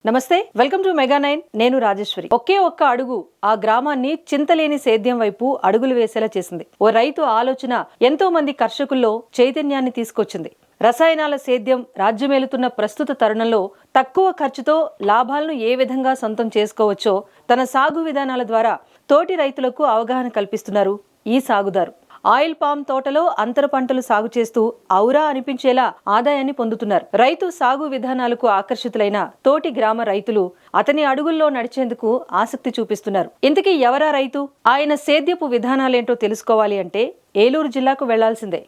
నమస్తే, welcome to mega 9. నేను రాజేశ్వరి. ఒకే ఒక్క అడుగు ఆ గ్రామాన్ని చింతలేని సేద్యం వైపు అడుగులు వేసేలా చేసింది. ఓ రైతు ఆలోచన ఎంతో మంది కర్షకుల్లో చైతన్యాన్ని తీసుకొచ్చింది. రసాయనాల సేద్యం రాజ్యమేలుతున్న ప్రస్తుత తరుణంలో తక్కువ ఖర్చుతో లాభాలను ఏ విధంగా సొంతం చేసుకోవచ్చో తన సాగు విధానాల ద్వారా తోటి రైతులకు అవగాహన కల్పిస్తున్నారు ఈ సాగుదారు. ఆయిల్ పామ్ తోటలో అంతర పంటలు సాగు చేస్తూ ఔరా అనిపించేలా ఆదాయాన్ని పొందుతున్నారు. రైతు సాగు విధానాలకు ఆకర్షితులైన తోటి గ్రామ రైతులు అతని అడుగుల్లో నడిచేందుకు ఆసక్తి చూపిస్తున్నారు. ఇంతకీ ఎవరా రైతు? ఆయన సేద్యపు విధానాలేంటో తెలుసుకోవాలి అంటే ఏలూరు జిల్లాకు వెళ్లాల్సిందే.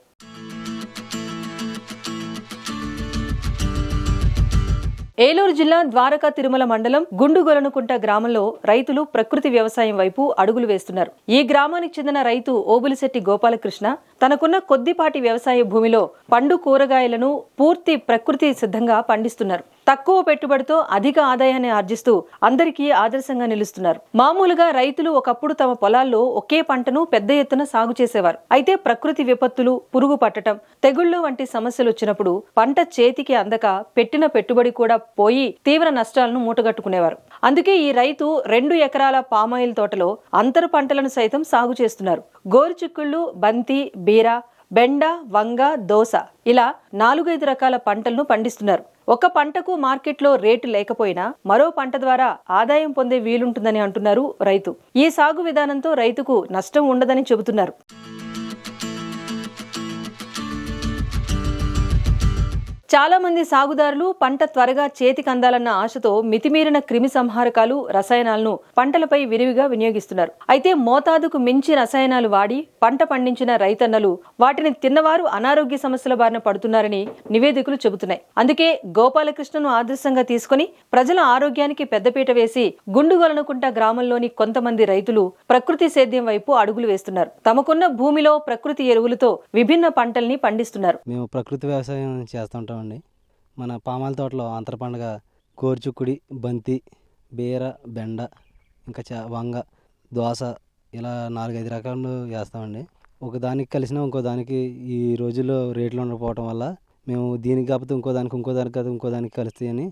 ఏలూరు జిల్లా ద్వారకా తిరుమల మండలం గుండుగొలనుకుంట గ్రామంలో రైతులు ప్రకృతి వ్యవసాయం వైపు అడుగులు వేస్తున్నారు. ఈ గ్రామానికి చెందిన రైతు ఓబులిశెట్టి గోపాలకృష్ణ తనకున్న కొద్దిపాటి వ్యవసాయ భూమిలో పండు కూరగాయలను పూర్తి ప్రకృతి సిద్ధంగా పండిస్తున్నారు. తక్కువ పెట్టుబడితో అధిక ఆదాయాన్ని ఆర్జిస్తూ అందరికీ ఆదర్శంగా నిలుస్తున్నారు. మామూలుగా రైతులు ఒకప్పుడు తమ పొలాల్లో ఒకే పంటను పెద్ద ఎత్తున సాగు చేసేవారు. అయితే ప్రకృతి విపత్తులు, పురుగు పట్టడం, తెగుళ్లు వంటి సమస్యలు వచ్చినప్పుడు పంట చేతికి అందక పెట్టిన పెట్టుబడి కూడా పోయి తీవ్ర నష్టాలను మూటగట్టుకునేవారు. అందుకే ఈ రైతు 2 ఎకరాల పామాయిల్ తోటలో అంతర పంటలను సైతం సాగు చేస్తున్నారు. గోరుచిక్కుళ్లు, బంతి, బీర, బెండ, వంగ, దోస ఇలా 4-5 రకాల పంటలను పండిస్తున్నారు. ఒక పంటకు మార్కెట్లో రేటు లేకపోయినా మరో పంట ద్వారా ఆదాయం పొందే వీలుంటుందని అంటున్నారు రైతు. ఈ సాగు విధానంతో రైతుకు నష్టం ఉండదని చెబుతున్నారు. చాలా మంది సాగుదారులు పంట త్వరగా చేతికి అందాలన్న ఆశతో మితిమీరిన క్రిమి సంహారకాలు, రసాయనాలను పంటలపై విరివిగా వినియోగిస్తున్నారు. అయితే మోతాదుకు మించి రసాయనాలు వాడి పంట పండించిన రైతన్నలు వాటిని తిన్నవారు అనారోగ్య సమస్యల బారిన పడుతున్నారని నివేదికలు చెబుతున్నాయి. అందుకే గోపాలకృష్ణను ఆదర్శంగా తీసుకుని ప్రజల ఆరోగ్యానికి పెద్దపీట వేసి గుండుగొలనుకుంట గ్రామంలోని కొంతమంది రైతులు ప్రకృతి సేద్యం వైపు అడుగులు వేస్తున్నారు. తమకున్న భూమిలో ప్రకృతి ఎరువులతో విభిన్న పంటల్ని పండిస్తున్నారు. మేము ప్రకృతి వ్యవసాయం చేస్తుంటాం. మన పామాల తోటలో అంతర పండుగ గోరుచిక్కుడి, బంతి, బీర, బెండ, ఇంకా వంగ, దోస ఇలా 4-5 రకాలు వేస్తామండి. ఒకదానికి కలిసినా ఇంకో దానికి ఈ రోజుల్లో రేట్లు ఉండకపోవడం వల్ల మేము దీనికి కాకపోతే ఇంకో దానికి కాదు ఇంకో దానికి కలుస్తాయని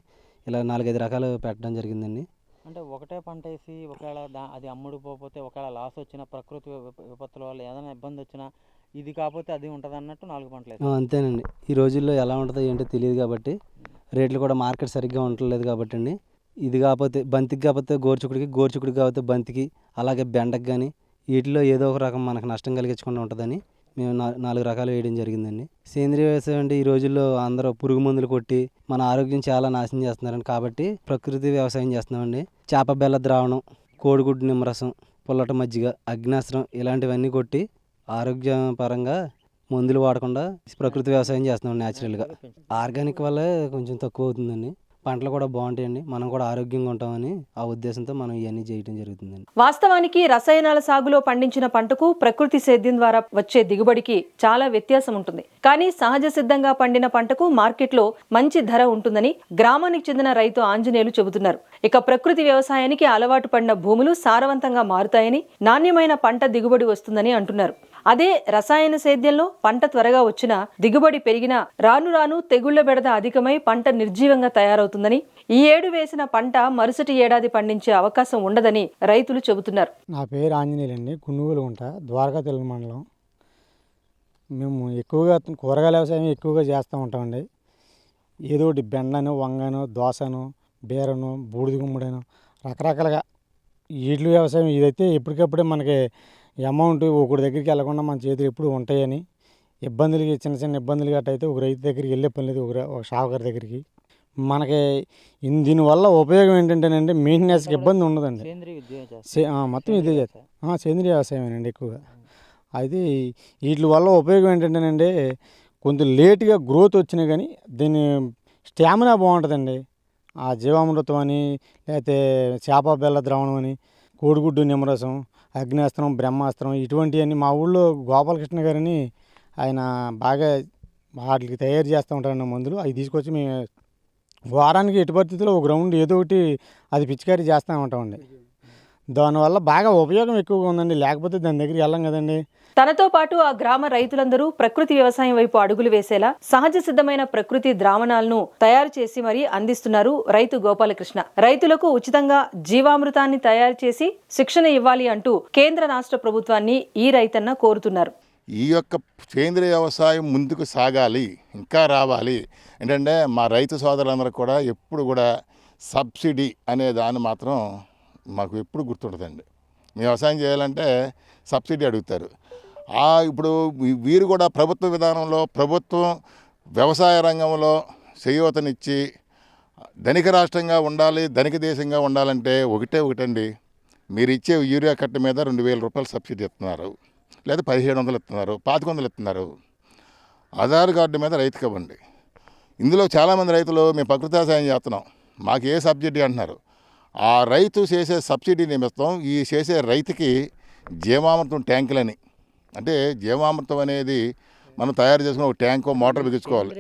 ఇలా 4-5 రకాలు పెట్టడం జరిగిందండి. అంటే ఒకటే పంట వేసి ఒకవేళ అది అమ్ముడుపోతే ఒకవేళ లాస్ వచ్చినా ప్రకృతి విపత్తుల వల్ల ఏదైనా ఇబ్బంది వచ్చినా ఇది కాకపోతే అది ఉంటుంది అన్నట్టు 4 పంటలు వేస్తాం. అంతేనండి. ఈ రోజుల్లో ఎలా ఉంటుందో ఏంటో తెలియదు కాబట్టి రేట్లు కూడా మార్కెట్ సరిగ్గా ఉండలేదు కాబట్టి అండి, ఇది కాకపోతే బంతికి కాకపోతే గోరుచిక్కుడికి కాకపోతే బంతికి, అలాగే బెండకి కానీ వీటిలో ఏదో ఒక రకం మనకు నష్టం కలిగించకుండా ఉంటుందని మేము 4 రకాలు వేయడం జరిగిందండి. సేంద్రీయ వ్యవసాయం అంటే ఈ రోజుల్లో అందరూ పురుగు మందులు కొట్టి మన ఆరోగ్యం చాలా నాశనం చేస్తున్నారండి. కాబట్టి ప్రకృతి వ్యవసాయం చేస్తున్నామండి. చేప బెల్ల ద్రావణం, కోడిగుడ్డు నిమ్మరసం, పుల్లట మజ్జిగ, అగ్నాస్త్రం ఇలాంటివన్నీ కొట్టి ఆరోగ్యపరంగా మందులు వాడకుండా ప్రకృతి వ్యవసాయం చేస్తున్నాం. న్యాచురల్గా ఆర్గానిక్ వల్ల కొంచెం తక్కువ అవుతుందండి. పంటలు కూడా బాగుంటాయండి. మనం కూడా ఆరోగ్యంగా ఉంటామని ఆ ఉద్దేశంతో మనం ఇవన్నీ చేయడం జరుగుతుందండి. వాస్తవానికి రసాయనాల సాగులో పండించిన పంటకు ప్రకృతి సేద్యం ద్వారా వచ్చే దిగుబడికి చాలా వ్యత్యాసం ఉంటుంది. కానీ సహజ సిద్ధంగా పండిన పంటకు మార్కెట్లో మంచి ధర ఉంటుందని గ్రామానికి చెందిన రైతు ఆంజనేయులు చెబుతున్నారు. ఇక ప్రకృతి వ్యవసాయానికి అలవాటు పడిన భూములు సారవంతంగా మారుతాయని, నాణ్యమైన పంట దిగుబడి వస్తుందని అంటున్నారు. అదే రసాయన సేద్యంలో పంట త్వరగా వచ్చినా దిగుబడి పెరిగినా రాను రాను తెగుళ్ల బెడద అధికమై పంట నిర్జీవంగా తయారవుతుందని, ఈ ఏడు వేసిన పంట మరుసటి ఏడాది పండించే అవకాశం ఉండదని రైతులు చెబుతున్నారు. నా పేరు ఆంజనేయులండి. గుండుగొలనుకుంట, ద్వారకా తిరుమల మండలం. మేము ఎక్కువగా కూరగాయల వ్యవసాయం ఎక్కువగా చేస్తూ ఉంటామండి. ఏదో ఒకటి బెండను, వంగను, దోసను, బీరను, బూడిద గుమ్మడను రకరకాలుగా వీటి వ్యవసాయం. ఇదైతే ఎప్పటికప్పుడే మనకి అమౌంట్ ఒకటి దగ్గరికి వెళ్ళకుండా మన చేతులు ఎప్పుడు ఉంటాయని, ఇబ్బందులకి చిన్న ఇబ్బందులు గట్ట అయితే ఒక రైతు దగ్గరికి వెళ్ళే పని లేదు, ఒక షావుకారు దగ్గరికి. మనకి దీనివల్ల ఉపయోగం ఏంటంటేనండి, మెయింటెనెన్స్కి ఇబ్బంది ఉండదండి. మొత్తం ఇదే చేస్తాం, సేంద్రీయ వ్యవసాయమేనండి ఎక్కువగా. అయితే వీటి వల్ల ఉపయోగం ఏంటంటేనండి, కొంచెం లేటుగా గ్రోత్ వచ్చినా కానీ దీని స్టామినా బాగుంటుందండి. ఆ జీవామృతం అని, లేకపోతే చేప బెల్ల ద్రావణం అని, కోడిగుడ్డు నిమ్మరసం, అగ్నాస్త్రం, బ్రహ్మాస్త్రం ఇటువంటివన్నీ మా ఊళ్ళో గోపాలకృష్ణ గారని ఆయన బాగా వాటికి తయారు చేస్తూ ఉంటారన్న మందులు. అవి తీసుకొచ్చి మేము వారానికి ఎటు పరిస్థితుల్లో ఒక రౌండ్ ఏదో ఒకటి అది పిచికారీ చేస్తూ ఉంటామండి. దానివల్ల బాగా ఉపయోగం ఎక్కువగా ఉందండి, లేకపోతే దాని దగ్గరికి వెళ్ళం కదండి. తనతో పాటు ఆ గ్రామ రైతులందరూ ప్రకృతి వ్యవసాయం వైపు అడుగులు వేసేలా సహజ సిద్ధమైన ప్రకృతి ద్రావణాలను తయారు చేసి మరీ అందిస్తున్నారు రైతు గోపాలకృష్ణ. రైతులకు ఉచితంగా జీవామృతాన్ని తయారు చేసి శిక్షణ ఇవ్వాలి అంటూ కేంద్ర రాష్ట్ర ప్రభుత్వాన్ని ఈ రైతన్న కోరుతున్నారు. ఈ యొక్క సేంద్రియ వ్యవసాయం ముందుకు సాగాలి, ఇంకా రావాలి. ఏంటంటే మా రైతు సోదరులందరూ కూడా ఎప్పుడు కూడా సబ్సిడీ అనే దాన్ని మాత్రం మాకు ఎప్పుడు గుర్తుంటుందండి. మీ వ్యవసాయం చేయాలంటే సబ్సిడీ అడుగుతారు. ఇప్పుడు వీరు కూడా ప్రభుత్వ విధానంలో ప్రభుత్వం వ్యవసాయ రంగంలో చేయూతనిచ్చి ధనిక రాష్ట్రంగా ఉండాలి, ధనిక దేశంగా ఉండాలంటే ఒకటండి, మీరు ఇచ్చే యూరియా కట్ట మీద 2,000 రూపాయలు సబ్సిడీ ఇస్తున్నారు, లేదా 1,700 ఇస్తున్నారు, 1,500 ఇస్తున్నారు. ఆధార్ కార్డు మీద రైతుకి ఇవ్వండి. ఇందులో చాలామంది రైతులు మేము ప్రకృతి వ్యవసాయం చేస్తున్నాం, మాకు ఏ సబ్సిడీ అంటున్నారు. ఆ రైతు చేసే సబ్సిడీ నిమిత్తం ఈ చేసే రైతుకి జీవామృతం ట్యాంకులని, అంటే జీవామృతం అనేది మనం తయారు చేసుకుని ఒక ట్యాంకో మోటార్ బిగించుకోవాలి.